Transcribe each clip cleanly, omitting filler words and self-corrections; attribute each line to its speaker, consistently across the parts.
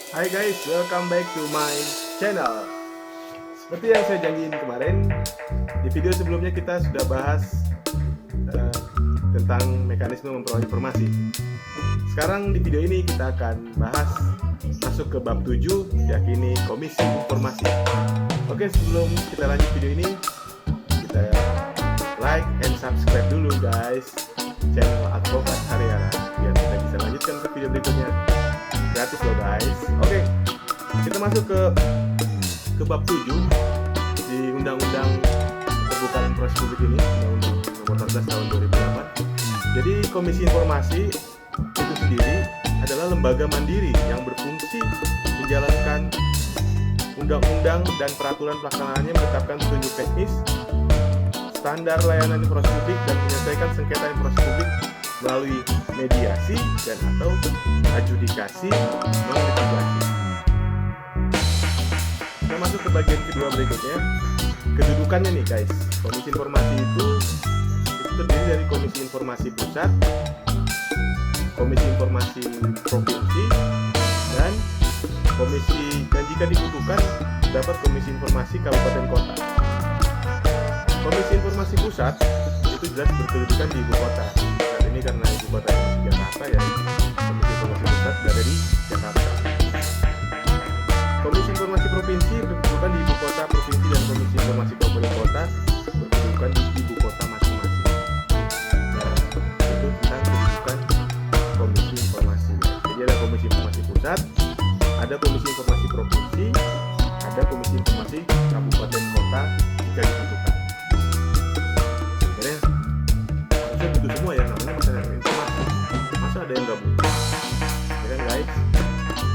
Speaker 1: Hai guys, welcome back to my channel. Seperti yang saya janjiin kemarin, di video sebelumnya kita sudah bahas eh, tentang mekanisme memperoleh informasi. Sekarang di video ini kita akan bahas masuk ke bab 7, yakni Komisi Informasi. Oke, sebelum kita lanjut video ini, kita like and subscribe dulu guys channel Advokat Haryana biar kita bisa lanjutkan ke video berikutnya. Gratis loh guys. Oke, kita masuk ke bab 7 di Undang-Undang Keterbukaan Informasi Publik ini, Undang-Undang Nomor 14 Tahun 2008. Jadi Komisi Informasi itu sendiri adalah lembaga mandiri yang berfungsi menjalankan undang-undang dan peraturan pelaksanaannya, menetapkan petunjuk teknis, standar layanan informasi publik, dan menyelesaikan sengketa informasi publik melalui mediasi dan atau adjudikasi non litigasi. Kita masuk ke bagian kedua berikutnya. Kedudukannya nih guys, Komisi Informasi itu terdiri dari Komisi Informasi Pusat, Komisi Informasi Provinsi, dan jika dibutuhkan dapat Komisi Informasi Kabupaten Kota. Komisi Informasi Pusat itu jelas berkedudukan di ibu kota. Saat ini karena ibu kota yang Jakarta, ya Komisi Informasi Pusat berada di Jakarta. Komisi Informasi Provinsi berkedudukan di ibu kota provinsi, dan Komisi Informasi Kabupaten Kota berkedudukan di ibu kota masing-masing. Nah, itu tentang kedudukan Komisi Informasi. Jadi ada Komisi Informasi Pusat, ada Komisi Informasi Provinsi, ada Komisi Informasi Kabupaten Kota jika dibutuhkan. Sebenarnya harusnya butuh semua ya, namanya masalah informasi. Masa ada yang nggak butuh? Ya kan guys?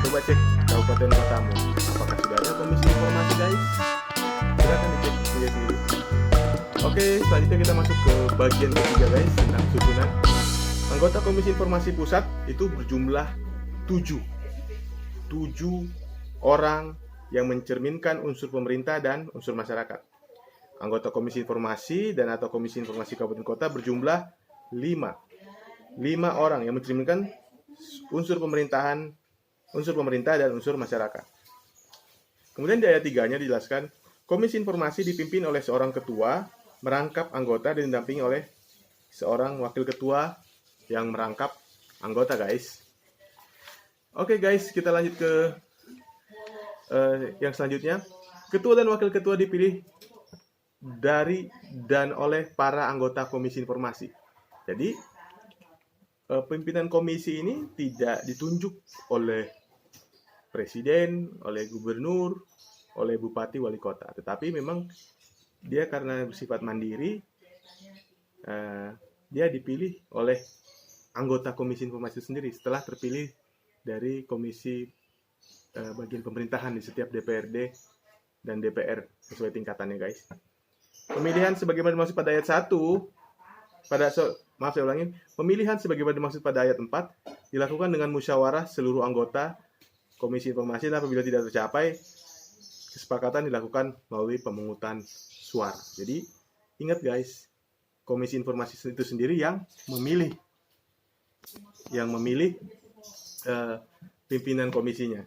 Speaker 1: Coba cek kabupaten kotamu, apakah sudah ada Komisi Informasi guys? Silahkan dicek sendiri. Oke, selanjutnya kita masuk ke bagian ketiga guys, tentang susunan. Anggota Komisi Informasi Pusat itu berjumlah 7 orang yang mencerminkan unsur pemerintah dan unsur masyarakat. Anggota Komisi Informasi dan atau Komisi Informasi Kabupaten Kota berjumlah 5 orang yang mencerminkan unsur pemerintahan, unsur pemerintah dan unsur masyarakat. Kemudian di ayat 3-nya dijelaskan, Komisi Informasi dipimpin oleh seorang ketua, merangkap anggota, dan didampingi oleh seorang wakil ketua yang merangkap anggota guys. Oke guys, kita lanjut ke yang selanjutnya. Ketua dan wakil ketua dipilih dari dan oleh para anggota Komisi Informasi. Jadi pimpinan komisi ini tidak ditunjuk oleh presiden, oleh gubernur, oleh bupati, wali kota, tetapi memang dia karena bersifat mandiri, dia dipilih oleh anggota Komisi Informasi sendiri setelah terpilih dari komisi bagian pemerintahan di setiap DPRD dan DPR sesuai tingkatannya guys. Pemilihan sebagaimana dimaksud pada ayat 1 pemilihan sebagaimana dimaksud pada ayat 4 dilakukan dengan musyawarah seluruh anggota Komisi Informasi, dan apabila tidak tercapai kesepakatan dilakukan melalui pemungutan suara. Jadi ingat guys, Komisi Informasi itu sendiri yang memilih pimpinan komisinya.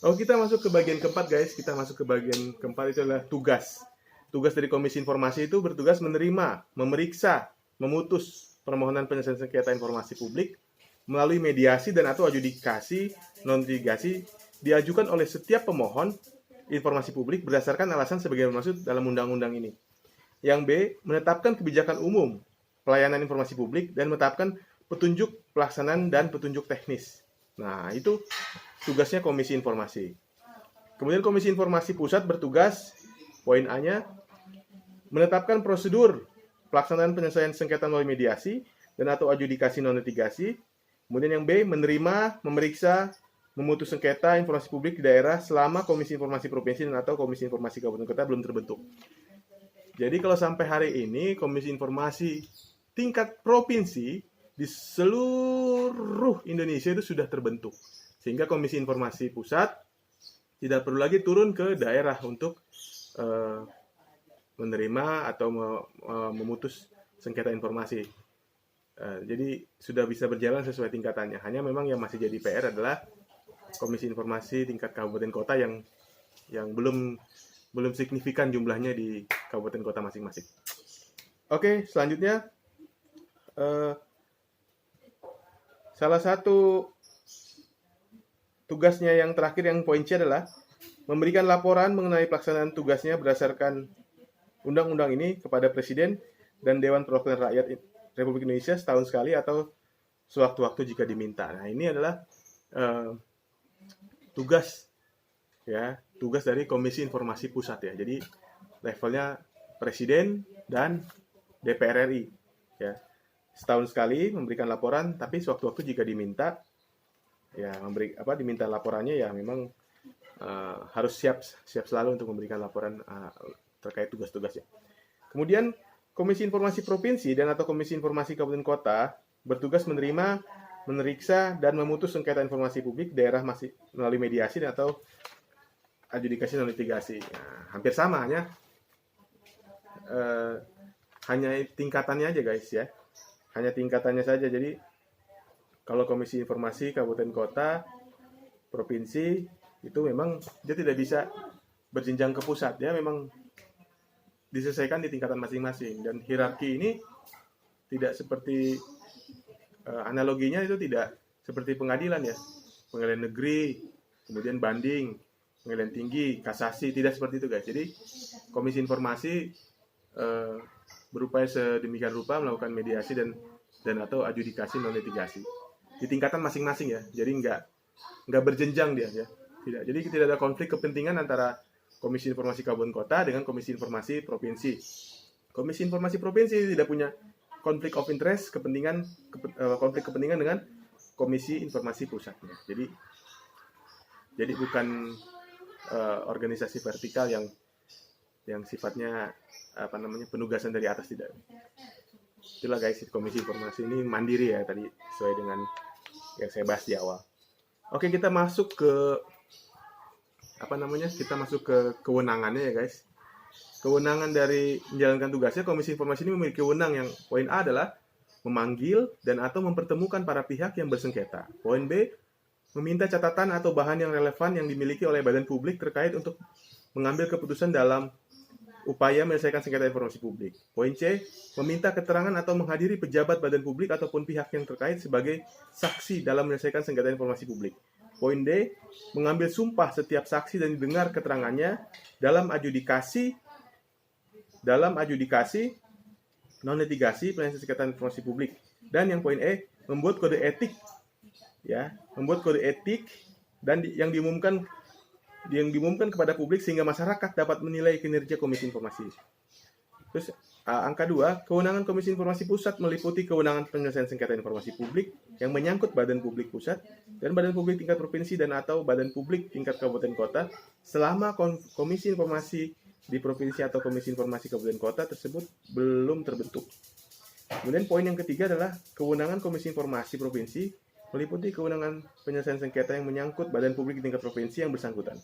Speaker 1: Kita masuk ke bagian keempat guys. Kita masuk ke bagian keempat, itu adalah tugas. Tugas dari Komisi Informasi itu bertugas menerima, memeriksa, memutus permohonan penyelesaian sengketa informasi publik melalui mediasi dan atau adjudikasi non litigasi diajukan oleh setiap pemohon informasi publik berdasarkan alasan sebagaimana dimaksud dalam undang-undang ini. Yang B, menetapkan kebijakan umum pelayanan informasi publik dan menetapkan petunjuk pelaksanaan dan petunjuk teknis. Nah, itu tugasnya Komisi Informasi. Kemudian Komisi Informasi Pusat bertugas, poin A-nya, menetapkan prosedur pelaksanaan penyelesaian sengketa melalui mediasi dan atau adjudikasi non litigasi. Kemudian yang B, menerima, memeriksa, memutus sengketa informasi publik di daerah selama Komisi Informasi Provinsi dan atau Komisi Informasi Kabupaten Kota belum terbentuk. Jadi kalau sampai hari ini Komisi Informasi tingkat provinsi di seluruh Indonesia itu sudah terbentuk, sehingga Komisi Informasi Pusat tidak perlu lagi turun ke daerah untuk menerima atau memutus sengketa informasi. Jadi sudah bisa berjalan sesuai tingkatannya. Hanya memang yang masih jadi PR adalah komisi informasi tingkat kabupaten kota yang belum signifikan jumlahnya di kabupaten kota masing-masing. Oke, selanjutnya salah satu tugasnya yang terakhir yang poin C adalah memberikan laporan mengenai pelaksanaan tugasnya berdasarkan undang-undang ini kepada Presiden dan Dewan Perwakilan Rakyat Republik Indonesia setahun sekali atau sewaktu-waktu jika diminta. Nah, ini adalah tugas dari Komisi Informasi Pusat ya. Jadi levelnya Presiden dan DPR RI ya. Setahun sekali memberikan laporan, tapi sewaktu-waktu jika diminta ya diminta laporannya ya memang harus siap selalu untuk memberikan laporan terkait tugas-tugasnya. Kemudian Komisi Informasi Provinsi dan atau Komisi Informasi Kabupaten Kota bertugas menerima, memeriksa dan memutus sengketa informasi publik daerah masih melalui mediasi dan atau adjudikasi dan litigasi. Nah, hampir sama hanya tingkatannya aja guys ya. Hanya tingkatannya saja. Jadi kalau Komisi Informasi Kabupaten Kota Provinsi itu memang dia tidak bisa berjenjang ke pusat, dia memang diselesaikan di tingkatan masing-masing, dan hierarki ini tidak seperti analoginya itu tidak seperti pengadilan ya, pengadilan negeri, kemudian banding, pengadilan tinggi, kasasi, tidak seperti itu guys. Jadi Komisi Informasi berupaya sedemikian rupa melakukan mediasi dan atau adjudikasi non litigasi di tingkatan masing-masing ya. Jadi nggak berjenjang dia ya. Tidak. Jadi tidak ada konflik kepentingan antara Komisi Informasi Kabupaten Kota dengan Komisi Informasi Provinsi. Komisi Informasi Provinsi tidak punya konflik of interest konflik kepentingan dengan Komisi Informasi Pusatnya. Jadi bukan organisasi vertikal yang sifatnya penugasan dari atas, tidak. Itulah guys, Komisi Informasi ini mandiri ya, tadi sesuai dengan yang saya bahas di awal. Oke, kita masuk ke kewenangannya ya guys. Kewenangan dari menjalankan tugasnya, Komisi Informasi ini memiliki wewenang yang poin A adalah memanggil dan atau mempertemukan para pihak yang bersengketa. Poin B, meminta catatan atau bahan yang relevan yang dimiliki oleh badan publik terkait untuk mengambil keputusan dalam upaya menyelesaikan sengketa informasi publik. Poin C, meminta keterangan atau menghadiri pejabat badan publik ataupun pihak yang terkait sebagai saksi dalam menyelesaikan sengketa informasi publik. Poin D, mengambil sumpah setiap saksi dan didengar keterangannya dalam adjudikasi non litigasi penyelesaian sengketa informasi publik. Dan yang poin E, membuat kode etik dan yang diumumkan kepada publik sehingga masyarakat dapat menilai kinerja Komisi Informasi. Terus angka 2, kewenangan Komisi Informasi Pusat meliputi kewenangan penyelesaian sengketa informasi publik yang menyangkut badan publik pusat dan badan publik tingkat provinsi dan atau badan publik tingkat kabupaten kota selama Komisi Informasi di provinsi atau Komisi Informasi kabupaten kota tersebut belum terbentuk. Kemudian poin yang ketiga adalah kewenangan Komisi Informasi Provinsi meliputi kewenangan penyelesaian sengketa yang menyangkut badan publik di tingkat provinsi yang bersangkutan.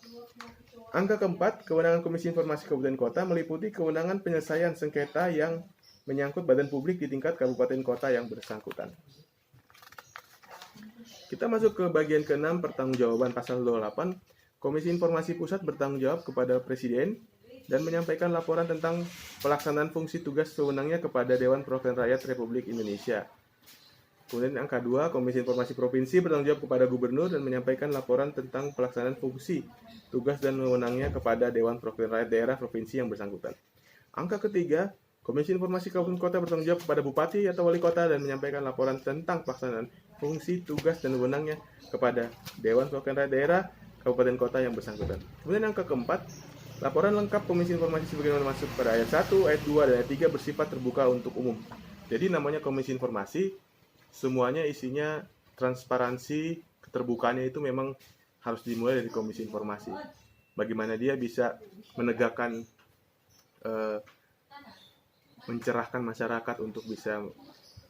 Speaker 1: Angka keempat, kewenangan Komisi Informasi Kabupaten Kota meliputi kewenangan penyelesaian sengketa yang menyangkut badan publik di tingkat kabupaten kota yang bersangkutan. Kita masuk ke bagian ke-6, pertanggungjawaban pasal 28. Komisi Informasi Pusat bertanggung jawab kepada Presiden dan menyampaikan laporan tentang pelaksanaan fungsi tugas wewenangnya kepada Dewan Perwakilan Rakyat Republik Indonesia. Kemudian angka 2, Komisi Informasi Provinsi bertanggung jawab kepada Gubernur dan menyampaikan laporan tentang pelaksanaan fungsi, tugas dan wewenangnya kepada Dewan Perwakilan Rakyat Daerah Provinsi yang bersangkutan. Angka ketiga, Komisi Informasi Kabupaten Kota bertanggung jawab kepada Bupati atau Wali Kota dan menyampaikan laporan tentang pelaksanaan fungsi, tugas dan wewenangnya kepada Dewan Perwakilan Rakyat Daerah Kabupaten Kota yang bersangkutan. Kemudian angka keempat, laporan lengkap Komisi Informasi sebagaimana masuk pada ayat 1, ayat 2, dan ayat 3 bersifat terbuka untuk umum. Jadi namanya Komisi Informasi, semuanya isinya transparansi, keterbukaannya itu memang harus dimulai dari Komisi Informasi. Bagaimana dia bisa menegakkan, mencerahkan masyarakat untuk bisa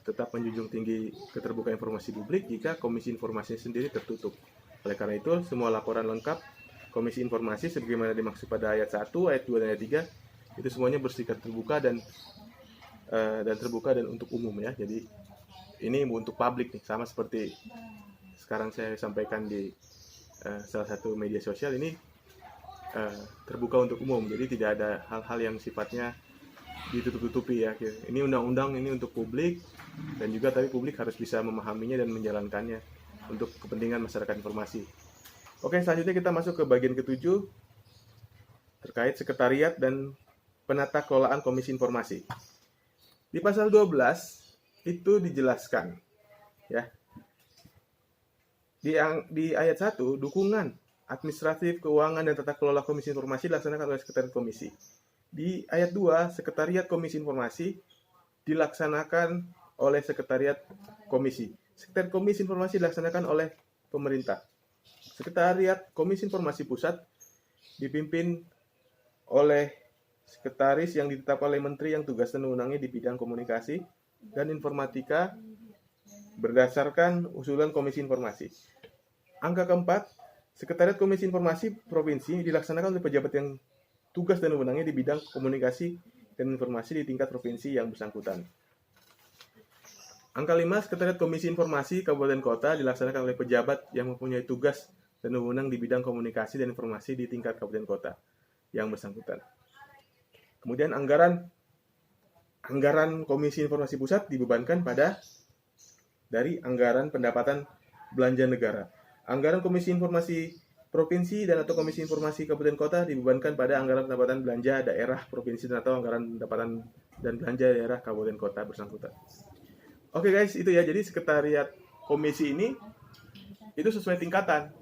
Speaker 1: tetap menjunjung tinggi keterbukaan informasi publik jika Komisi Informasi sendiri tertutup. Oleh karena itu, semua laporan lengkap Komisi Informasi sebagaimana dimaksud pada ayat 1, ayat 2, dan ayat 3 itu semuanya bersifat terbuka dan terbuka dan untuk umum ya. Jadi ini untuk publik nih, sama seperti sekarang saya sampaikan di salah satu media sosial ini terbuka untuk umum, jadi tidak ada hal-hal yang sifatnya ditutup-tutupi ya. Ini undang-undang ini untuk publik, dan juga tapi publik harus bisa memahaminya dan menjalankannya untuk kepentingan masyarakat informasi. Oke, selanjutnya kita masuk ke bagian ketujuh terkait sekretariat dan penata kelolaan Komisi Informasi. Di pasal 12 itu dijelaskan ya. Di ayat 1, dukungan administratif, keuangan, dan tata kelola Komisi Informasi dilaksanakan oleh Sekretariat Komisi. Di ayat 2, Sekretariat Komisi Informasi dilaksanakan oleh Sekretariat Komisi. Sekretariat Komisi Informasi dilaksanakan oleh pemerintah. Sekretariat Komisi Informasi Pusat dipimpin oleh sekretaris yang ditetapkan oleh menteri yang tugas dan wewenangnya di bidang komunikasi dan informatika berdasarkan usulan Komisi Informasi. Angka keempat, Sekretariat Komisi Informasi Provinsi dilaksanakan oleh pejabat yang tugas dan wewenangnya di bidang komunikasi dan informasi di tingkat provinsi yang bersangkutan. Angka 5, Sekretariat Komisi Informasi Kabupaten Kota dilaksanakan oleh pejabat yang mempunyai tugas dan wewenang di bidang komunikasi dan informasi di tingkat kabupaten kota yang bersangkutan. Kemudian anggaran Komisi Informasi Pusat dibebankan dari anggaran pendapatan belanja negara. Anggaran Komisi Informasi Provinsi dan atau Komisi Informasi Kabupaten Kota dibebankan pada anggaran pendapatan belanja daerah provinsi dan atau anggaran pendapatan dan belanja daerah kabupaten kota bersangkutan. Oke guys, itu ya. Jadi sekretariat komisi ini itu sesuai tingkatan.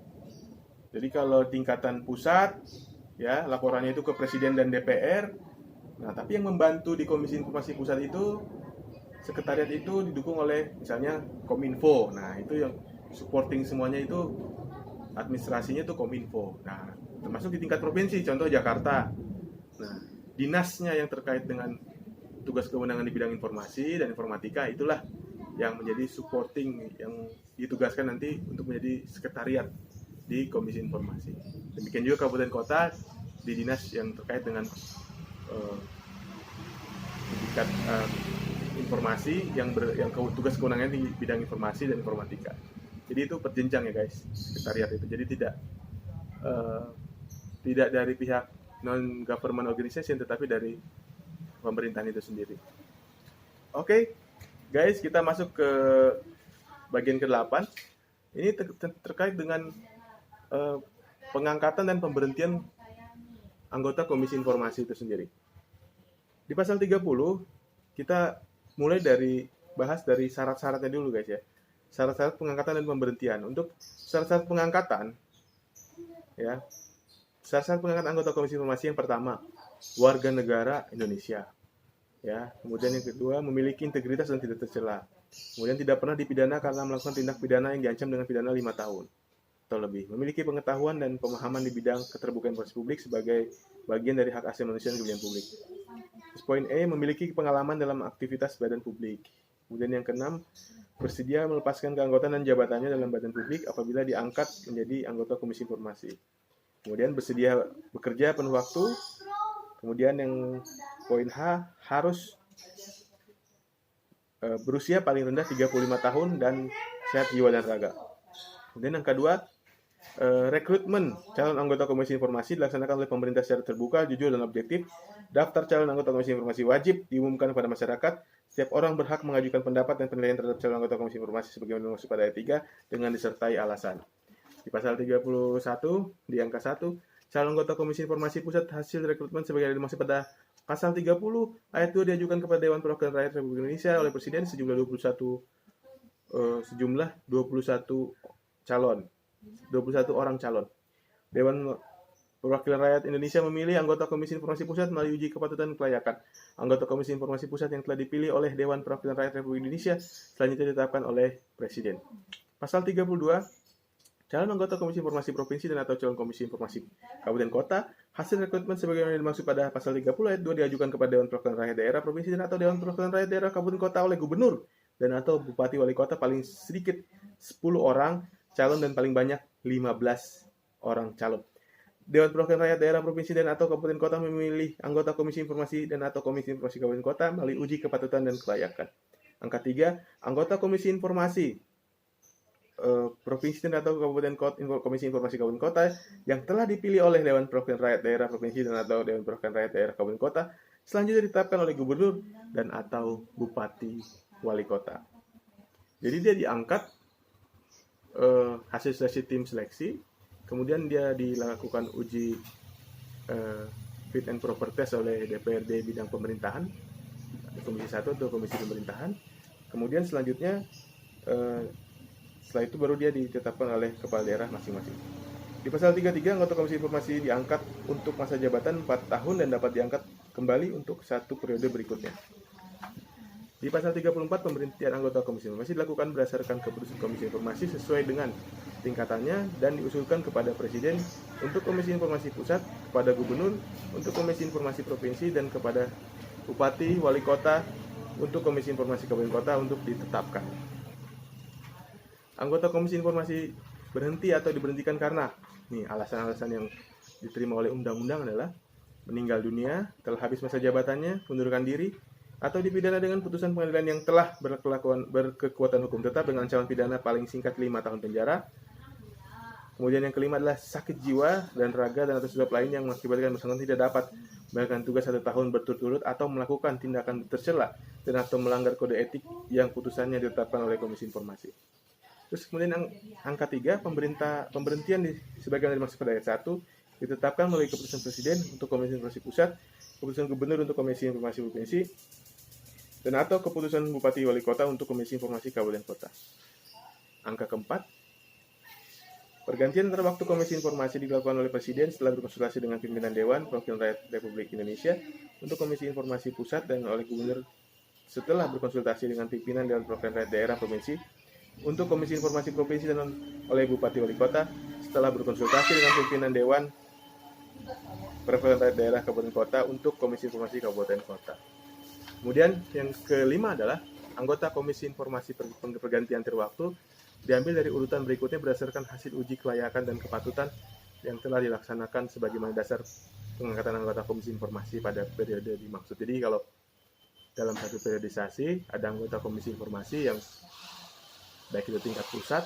Speaker 1: Jadi kalau tingkatan pusat ya laporannya itu ke Presiden dan DPR. Nah, tapi yang membantu di Komisi Informasi Pusat itu sekretariat itu didukung oleh misalnya Kominfo. Nah, itu yang supporting semuanya itu administrasinya itu Kominfo. Nah, termasuk di tingkat provinsi, contoh Jakarta. Nah, dinasnya yang terkait dengan tugas kewenangan di bidang informasi dan informatika itulah yang menjadi supporting yang ditugaskan nanti untuk menjadi sekretariat di Komisi Informasi. Demikian juga kabupaten kota di dinas yang terkait dengan tingkat informasi yang tugas kewenangan di bidang informasi dan informatika. Jadi itu berjenjang ya guys, sekretariat itu. Jadi tidak dari pihak non government organization tetapi dari pemerintahan itu sendiri. Oke, guys, kita masuk ke bagian ke-8. Ini terkait dengan pengangkatan dan pemberhentian anggota Komisi Informasi itu sendiri. Di pasal 30 kita mulai bahas dari syarat-syaratnya dulu guys ya. Syarat-syarat pengangkatan dan pemberhentian. Untuk syarat-syarat pengangkatan ya. Syarat-syarat pengangkatan anggota Komisi Informasi yang pertama, warga negara Indonesia. Ya, kemudian yang kedua, memiliki integritas dan tidak tercela. Kemudian tidak pernah dipidana karena melakukan tindak pidana yang diancam dengan pidana 5 tahun atau lebih. Memiliki pengetahuan dan pemahaman di bidang keterbukaan informasi publik sebagai bagian dari hak asasi manusia dan kepentingan publik. Terus poin E, memiliki pengalaman dalam aktivitas badan publik. Kemudian yang keenam, bersedia melepaskan keanggotaan dan jabatannya dalam badan publik apabila diangkat menjadi anggota Komisi Informasi. Kemudian bersedia bekerja penuh waktu. Kemudian yang poin H, harus berusia paling rendah 35 tahun dan sehat jiwa dan raga. Kemudian yang kedua, rekrutmen calon anggota Komisi Informasi dilaksanakan oleh pemerintah secara terbuka, jujur, dan objektif. Daftar calon anggota Komisi Informasi wajib diumumkan kepada masyarakat. Setiap orang berhak mengajukan pendapat dan penilaian terhadap calon anggota Komisi Informasi sebagaimana dimaksud pada ayat 3 dengan disertai alasan. Di pasal 31, di angka 1, calon anggota Komisi Informasi Pusat hasil rekrutmen sebagaimana dimaksud pada pasal 30 ayat 2 diajukan kepada Dewan Perwakilan Rakyat Republik Indonesia oleh Presiden sejumlah 21 orang calon. Dewan Perwakilan Rakyat Indonesia memilih anggota Komisi Informasi Pusat melalui uji kepatutan dan kelayakan. Anggota Komisi Informasi Pusat yang telah dipilih oleh Dewan Perwakilan Rakyat Republik Indonesia selanjutnya ditetapkan oleh Presiden. Pasal 32, calon anggota Komisi Informasi Provinsi dan atau calon Komisi Informasi Kabupaten Kota, hasil rekrutmen sebagaimana dimaksud pada pasal 30 ayat 2 diajukan kepada Dewan Perwakilan Rakyat Daerah Provinsi dan atau Dewan Perwakilan Rakyat Daerah Kabupaten Kota oleh Gubernur dan atau Bupati Wali Kota paling sedikit 10 orang calon dan paling banyak 15 orang calon. Dewan Perwakilan Rakyat Daerah Provinsi dan atau Kabupaten Kota memilih anggota Komisi Informasi dan atau Komisi Informasi Kabupaten Kota melalui uji kepatutan dan kelayakan. Angka 3, anggota Komisi Informasi provinsi dan atau kabupaten kota, komisi informasi kabupaten kota yang telah dipilih oleh Dewan Perwakilan Rakyat Daerah Provinsi dan atau Dewan Perwakilan Rakyat Daerah Kabupaten Kota selanjutnya ditetapkan oleh gubernur dan atau bupati wali kota. Jadi dia diangkat hasil seleksi tim seleksi, kemudian dia dilakukan uji fit and proper test oleh DPRD bidang pemerintahan, Komisi 1 atau Komisi Pemerintahan. Kemudian selanjutnya setelah itu baru dia ditetapkan oleh kepala daerah masing-masing. Di pasal 33, anggota Komisi Informasi diangkat untuk masa jabatan 4 tahun dan dapat diangkat kembali untuk 1 periode berikutnya. Di pasal 34, pemberhentian anggota Komisi Informasi dilakukan berdasarkan keputusan Komisi Informasi sesuai dengan tingkatannya dan diusulkan kepada Presiden untuk Komisi Informasi Pusat, kepada Gubernur, untuk Komisi Informasi Provinsi, dan kepada Bupati, Wali Kota, untuk Komisi Informasi Kabupaten Kota untuk ditetapkan. Anggota Komisi Informasi berhenti atau diberhentikan karena alasan-alasan yang diterima oleh undang-undang adalah meninggal dunia, telah habis masa jabatannya, mengundurkan diri, atau dipidana dengan putusan pengadilan yang telah berkekuatan hukum tetap dengan ancaman pidana paling singkat 5 tahun penjara. Kemudian yang kelima adalah sakit jiwa dan raga dan atau sebab lain yang mengakibatkan bersangkutan tidak dapat melakukan tugas 1 tahun berturut-turut atau melakukan tindakan tercela dan atau melanggar kode etik yang putusannya ditetapkan oleh Komisi Informasi. Terus kemudian angka 3, pemberhentian sebagaimana dimaksud pada ayat 1 ditetapkan melalui keputusan Presiden untuk Komisi Informasi Pusat, keputusan Gubernur untuk Komisi Informasi Provinsi, dan atau keputusan Bupati Wali Kota untuk Komisi Informasi Kabupaten Kota. Angka keempat, pergantian antara waktu Komisi Informasi dilakukan oleh Presiden setelah berkonsultasi dengan pimpinan Dewan Perwakilan Rakyat Republik Indonesia untuk Komisi Informasi Pusat dan oleh Gubernur setelah berkonsultasi dengan pimpinan Dewan Perwakilan Rakyat Daerah Provinsi untuk Komisi Informasi Provinsi dan oleh Bupati Wali Kota setelah berkonsultasi dengan pimpinan Dewan Perwakilan Rakyat Daerah Kabupaten Kota untuk Komisi Informasi Kabupaten Kota. Kemudian yang kelima adalah anggota Komisi Informasi pergantian terwaktu diambil dari urutan berikutnya berdasarkan hasil uji kelayakan dan kepatutan yang telah dilaksanakan sebagaimana dasar pengangkatan anggota Komisi Informasi pada periode dimaksud. Jadi kalau dalam satu periodisasi ada anggota Komisi Informasi yang baik itu tingkat pusat,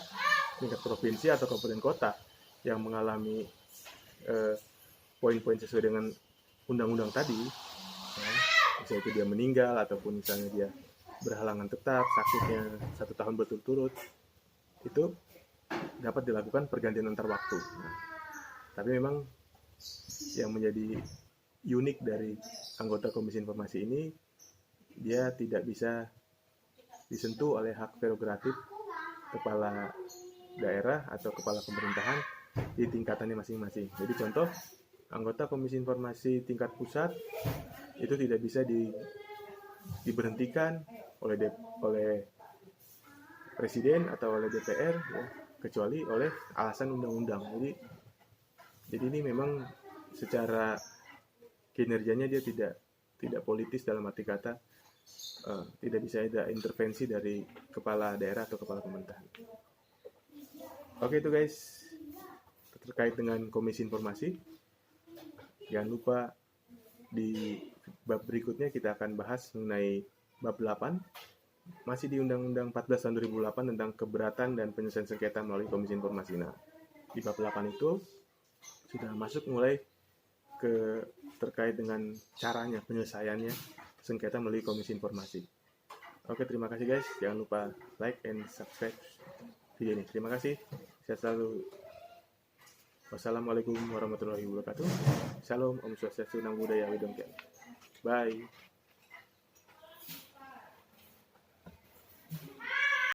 Speaker 1: tingkat provinsi atau kabupaten kota yang mengalami poin-poin sesuai dengan undang-undang tadi, ya, misalnya itu dia meninggal ataupun misalnya dia berhalangan tetap, sakitnya 1 tahun berturut-turut, itu dapat dilakukan pergantian antar waktu. Nah, tapi memang yang menjadi unik dari anggota Komisi Informasi ini, dia tidak bisa disentuh oleh hak prerogatif kepala daerah atau kepala pemerintahan di tingkatannya masing-masing. Jadi contoh, anggota Komisi Informasi tingkat pusat itu tidak bisa diberhentikan oleh Presiden atau oleh DPR, ya, kecuali oleh alasan undang-undang. Jadi ini memang secara kinerjanya dia tidak politis dalam arti kata tidak bisa ada intervensi dari kepala daerah atau kepala pemerintahan. Oke itu guys, terkait dengan Komisi Informasi. Jangan lupa di bab berikutnya kita akan bahas mengenai bab 8, masih di Undang-Undang 14 tahun 2008 tentang keberatan dan penyelesaian sengketa melalui Komisi Informasi. Nah, di bab 8 itu sudah masuk mulai terkait dengan caranya penyelesaiannya sengketa melalui Komisi Informasi. Oke, terima kasih guys. Jangan lupa like and subscribe video ini. Terima kasih. Sehat selalu. Wassalamualaikum warahmatullahi wabarakatuh. Salam, Om Swastiastu, Namo Buddhaya, Widongken. Bye.